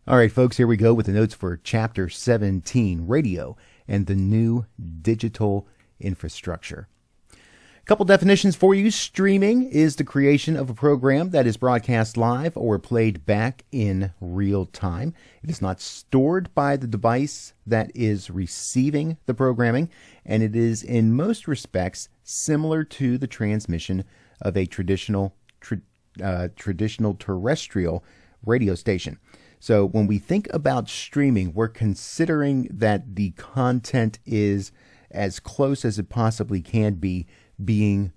All right, folks, here we go with the notes for Chapter 17, Radio and the New Digital Infrastructure. A couple definitions for you. Streaming is the creation of a program that is broadcast live or played back in real time. It is not stored by the device that is receiving the programming, and it is in most respects similar to the transmission of a traditional terrestrial radio station. So when we think about streaming, we're considering that the content is as close as it possibly can be being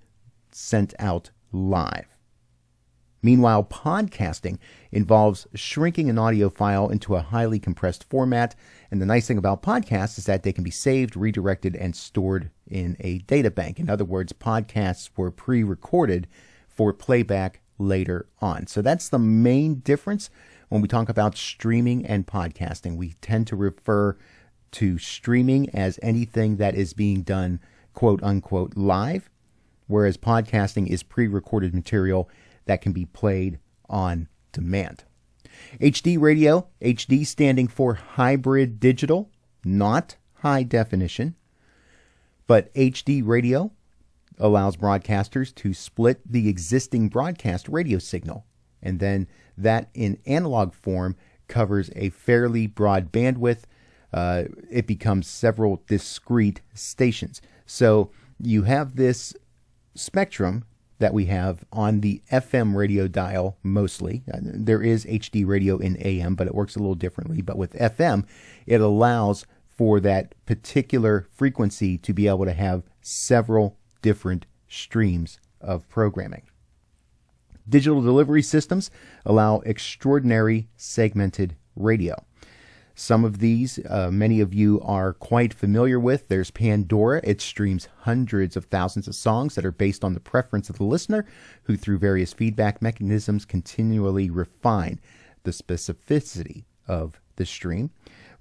sent out live. Meanwhile, podcasting involves shrinking an audio file into a highly compressed format. And the nice thing about podcasts is that they can be saved, redirected, and stored in a data bank. In other words, podcasts were pre-recorded for playback later on. So that's the main difference. When we talk about streaming and podcasting, we tend to refer to streaming as anything that is being done, quote unquote, live, whereas podcasting is pre-recorded material that can be played on demand. HD radio, HD standing for hybrid digital, not high definition, but HD radio allows broadcasters to split the existing broadcast radio signal, and then that in analog form covers a fairly broad bandwidth. It becomes several discrete stations. So you have this spectrum that we have on the FM radio dial mostly. There is HD radio in AM, but it works a little differently. But with FM, it allows for that particular frequency to be able to have several different streams of programming. Digital delivery systems allow extraordinary segmented radio. Some of these, many of you are quite familiar with. There's Pandora. It streams hundreds of thousands of songs that are based on the preference of the listener, who through various feedback mechanisms continually refine the specificity of the stream.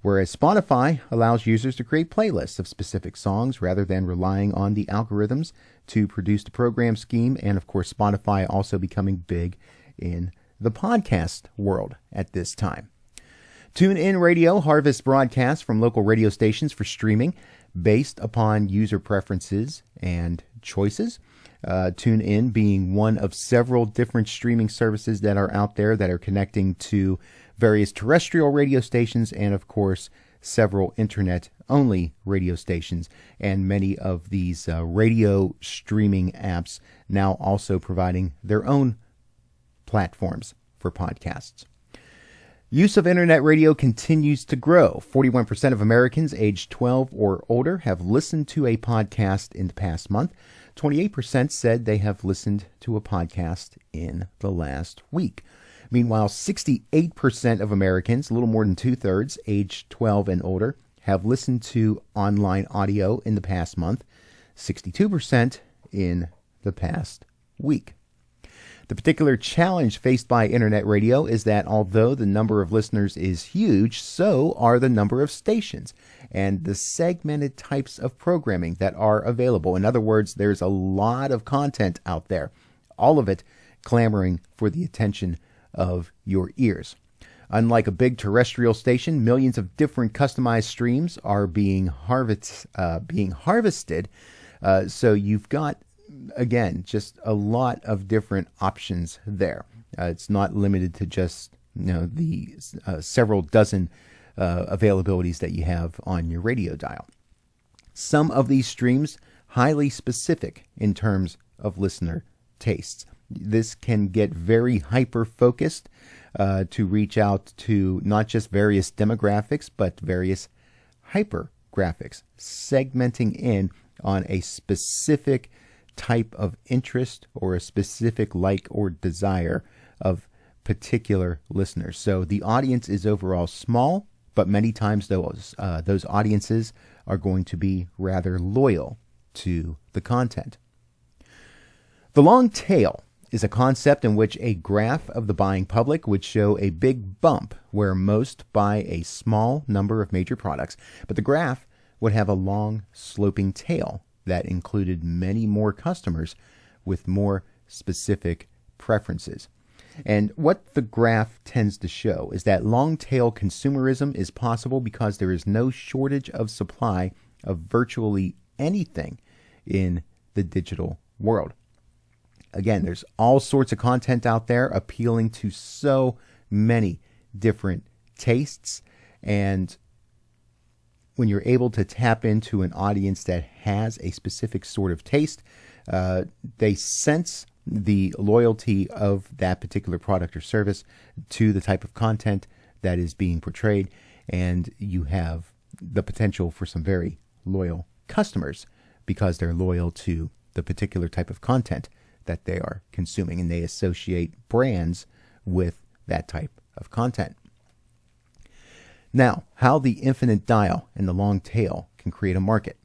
Whereas Spotify allows users to create playlists of specific songs rather than relying on the algorithms to produce the program scheme. And of course, Spotify also becoming big in the podcast world at this time. TuneIn Radio harvests broadcasts from local radio stations for streaming based upon user preferences and choices. TuneIn being one of several different streaming services that are out there that are connecting to various terrestrial radio stations and, of course, several internet-only radio stations. And many of these radio streaming apps now also providing their own platforms for podcasts. Use of internet radio continues to grow. 41% of Americans aged 12 or older have listened to a podcast in the past month. 28% said they have listened to a podcast in the last week. Meanwhile, 68% of Americans, a little more than two-thirds, aged 12 and older, have listened to online audio in the past month, 62% in the past week. The particular challenge faced by internet radio is that although the number of listeners is huge, so are the number of stations and the segmented types of programming that are available. In other words, there's a lot of content out there, all of it clamoring for the attention of your ears. Unlike a big terrestrial station, millions of different customized streams are being harvested. So you've got, again, just a lot of different options there. It's not limited to just the several dozen availabilities that you have on your radio dial. Some of these streams highly specific in terms of listener tastes. This can get very hyper-focused to reach out to not just various demographics, but various hypergraphics, segmenting in on a specific type of interest or a specific like or desire of particular listeners. So the audience is overall small, but many times those audiences are going to be rather loyal to the content. The long tail is a concept in which a graph of the buying public would show a big bump where most buy a small number of major products, but the graph would have a long sloping tail that included many more customers with more specific preferences. And what the graph tends to show is that long-tail consumerism is possible because there is no shortage of supply of virtually anything in the digital world. Again, there's all sorts of content out there appealing to so many different tastes. And when you're able to tap into an audience that has a specific sort of taste, they sense the loyalty of that particular product or service to the type of content that is being portrayed, and you have the potential for some very loyal customers because they're loyal to the particular type of content that they are consuming, and they associate brands with that type of content. Now, how the infinite dial and the long tail can create a market.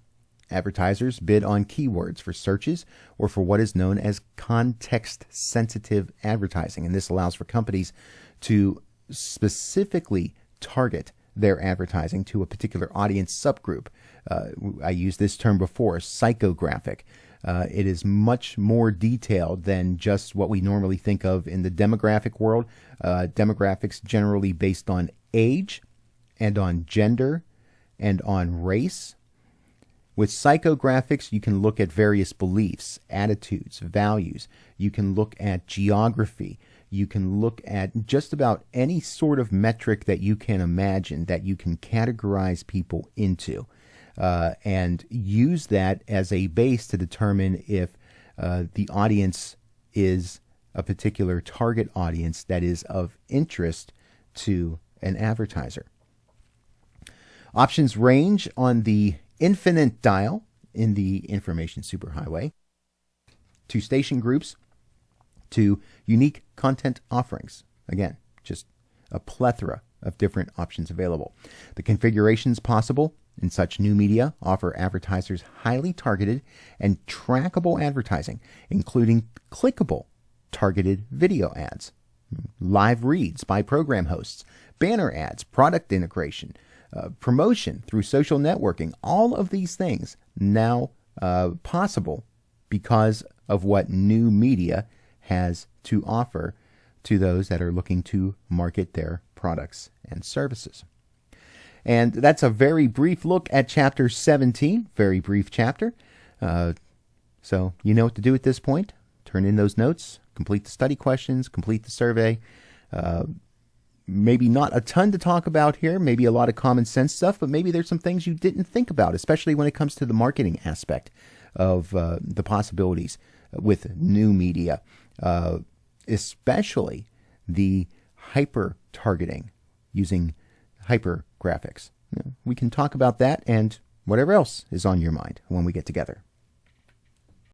Advertisers bid on keywords for searches or for what is known as context-sensitive advertising, and this allows for companies to specifically target their advertising to a particular audience subgroup. I used this term before, psychographic. It is much more detailed than just what we normally think of in the demographic world. Demographics generally based on age and on gender and on race. With psychographics, you can look at various beliefs, attitudes, values. You can look at geography. You can look at just about any sort of metric that you can imagine that you can categorize people into, and use that as a base to determine if the audience is a particular target audience that is of interest to an advertiser. Options range on the infinite dial in the information superhighway, to station groups, to unique content offerings. Again, just a plethora of different options available. The configurations possible in such new media offer advertisers highly targeted and trackable advertising, including clickable targeted video ads, live reads by program hosts, banner ads, product integration, promotion through social networking. All of these things now possible because of what new media has to offer to those that are looking to market their products and services. And that's a very brief look at Chapter 17, very brief chapter. So you know what to do at this point. Turn in those notes, complete the study questions, complete the survey. Maybe not a ton to talk about here, maybe a lot of common sense stuff, but maybe there's some things you didn't think about, especially when it comes to the marketing aspect of the possibilities with new media, especially the hyper-targeting using hyper graphics. We can talk about that and whatever else is on your mind when we get together.